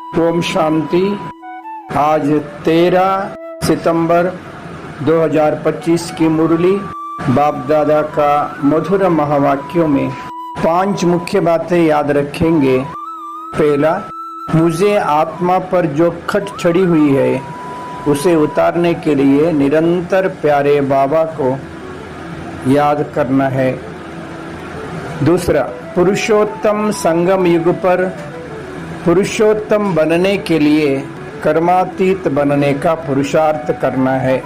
ओम शांति। आज 13 सितंबर 2025 की मुरली बाप दादा का मधुर महावाक्यों में 5 मुख्य बातें याद रखेंगे। पहला, मुझे आत्मा पर जो खट चढ़ी हुई है उसे उतारने के लिए निरंतर प्यारे बाबा को याद करना है। दूसरा, पुरुषोत्तम संगम युग पर पुरुषोत्तम बनने के लिए कर्मातीत बनने का पुरुषार्थ करना है।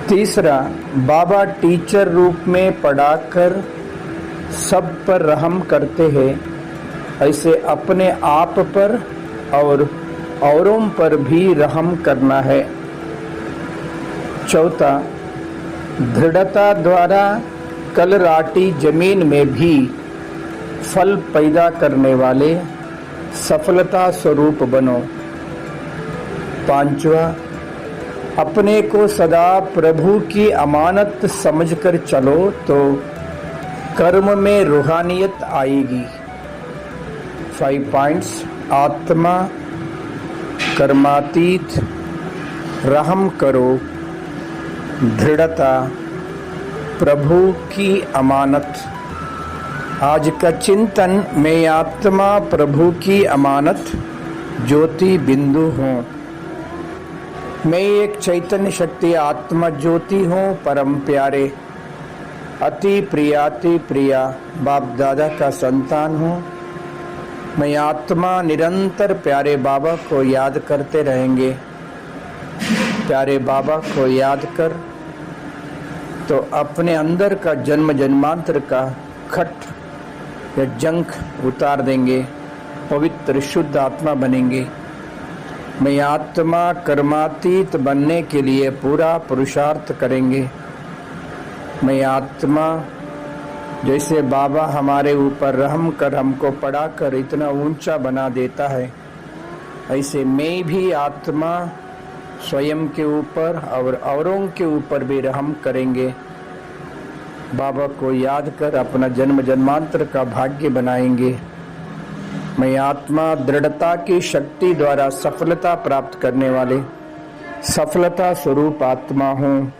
तीसरा, बाबा टीचर रूप में पढ़ाकर सब पर रहम करते हैं, ऐसे अपने आप पर और औरों पर भी रहम करना है। चौथा, दृढ़ता द्वारा कलराटी जमीन में भी फल पैदा करने वाले सफलता स्वरूप बनो। पांचवा, अपने को सदा प्रभु की अमानत समझकर चलो तो कर्म में रूहानियत आएगी। 5 पॉइंट्स। आत्मा, कर्मातीत, रहम करो, दृढ़ता, प्रभु की अमानत। आज का चिंतन, मैं आत्मा प्रभु की अमानत ज्योति बिंदु हूँ। मैं एक चैतन्य शक्ति आत्मा ज्योति हूँ, परम प्यारे अति प्रिया बाप दादा का संतान हूँ। मैं आत्मा निरंतर प्यारे बाबा को याद करते रहेंगे। प्यारे बाबा को याद कर तो अपने अंदर का जन्म जन्मांतर का खट या जंक उतार देंगे, पवित्र शुद्ध आत्मा बनेंगे। मैं आत्मा कर्मातीत बनने के लिए पूरा पुरुषार्थ करेंगे। मैं आत्मा, जैसे बाबा हमारे ऊपर रहम कर हमको पढ़ाकर इतना ऊंचा बना देता है, ऐसे मैं भी आत्मा स्वयं के ऊपर और औरों के ऊपर भी रहम करेंगे। बाबा को याद कर अपना जन्म जन्मांतर का भाग्य बनाएंगे। मैं आत्मा दृढ़ता की शक्ति द्वारा सफलता प्राप्त करने वाले सफलता स्वरूप आत्मा हूँ।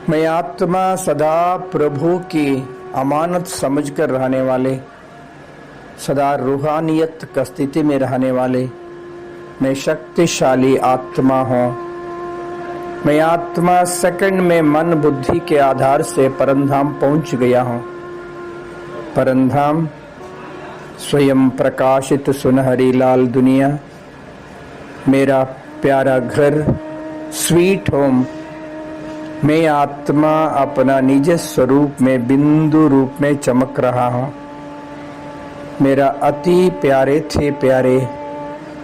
मैं आत्मा सदा प्रभु की अमानत समझकर रहने वाले, सदा रूहानियत का स्थिति में रहने वाले मैं शक्तिशाली आत्मा हूँ। मैं आत्मा सेकंड में मन बुद्धि के आधार से परमधाम पहुँच गया हूँ। परमधाम स्वयं प्रकाशित सुनहरी लाल दुनिया, मेरा प्यारा घर, स्वीट होम। मैं आत्मा अपना निज स्वरूप में बिंदु रूप में चमक रहा हूँ। मेरा अति प्यारे थे प्यारे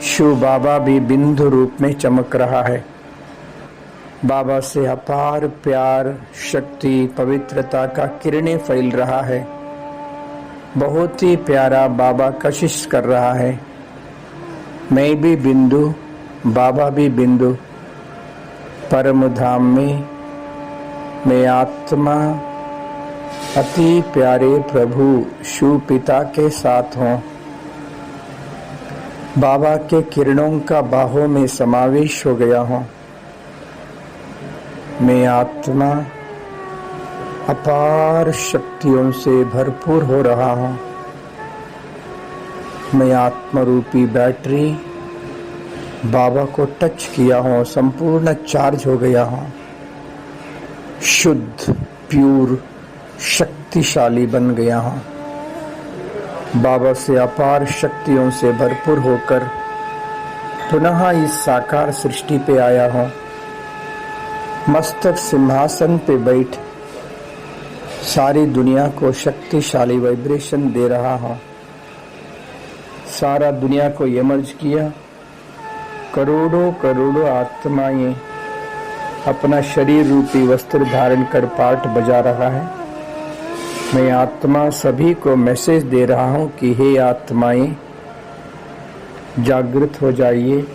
शिव बाबा भी बिंदु रूप में चमक रहा है। बाबा से अपार प्यार, शक्ति, पवित्रता का किरणें फैल रहा है। बहुत ही प्यारा बाबा कशिश कर रहा है। मैं भी बिंदु, बाबा भी बिंदु। परम धाम में मैं आत्मा अति प्यारे प्रभु शिव पिता के साथ हूँ। बाबा के किरणों का बाहों में समावेश हो गया हूँ। मैं आत्मा अपार शक्तियों से भरपूर हो रहा हूँ। मैं आत्मा रूपी बैटरी बाबा को टच किया हूँ, संपूर्ण चार्ज हो गया हूँ। शुद्ध, प्यूर, शक्तिशाली बन गया हूँ। बाबा से अपार शक्तियों से भरपूर होकर पुनः इस साकार सृष्टि पे आया हूँ। मस्तक सिंहासन पे बैठ सारी दुनिया को शक्तिशाली वाइब्रेशन दे रहा हूँ। सारा दुनिया को यमर्ज किया। करोड़ों करोड़ों आत्माएं अपना शरीर रूपी वस्त्र धारण कर पाठ बजा रहा है। मैं आत्मा सभी को मैसेज दे रहा हूँ कि हे आत्माएं, जागृत हो जाइए।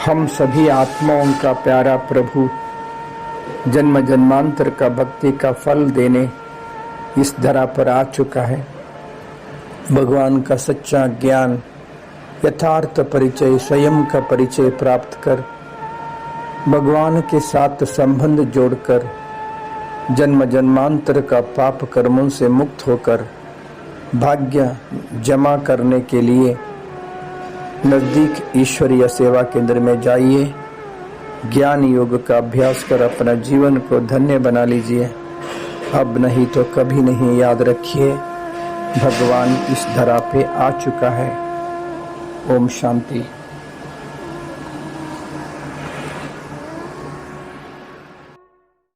हम सभी आत्माओं का प्यारा प्रभु जन्म जन्मांतर का भक्ति का फल देने इस धरा पर आ चुका है। भगवान का सच्चा ज्ञान यथार्थ परिचय, स्वयं का परिचय प्राप्त कर भगवान के साथ संबंध जोड़कर जन्म जन्मांतर का पाप कर्मों से मुक्त होकर भाग्य जमा करने के लिए नजदीक ईश्वरीय सेवा केंद्र में जाइए। ज्ञान योग का अभ्यास कर अपना जीवन को धन्य बना लीजिए। अब नहीं तो कभी नहीं, याद रखिए भगवान इस धरा पे आ चुका है। ओम शांति।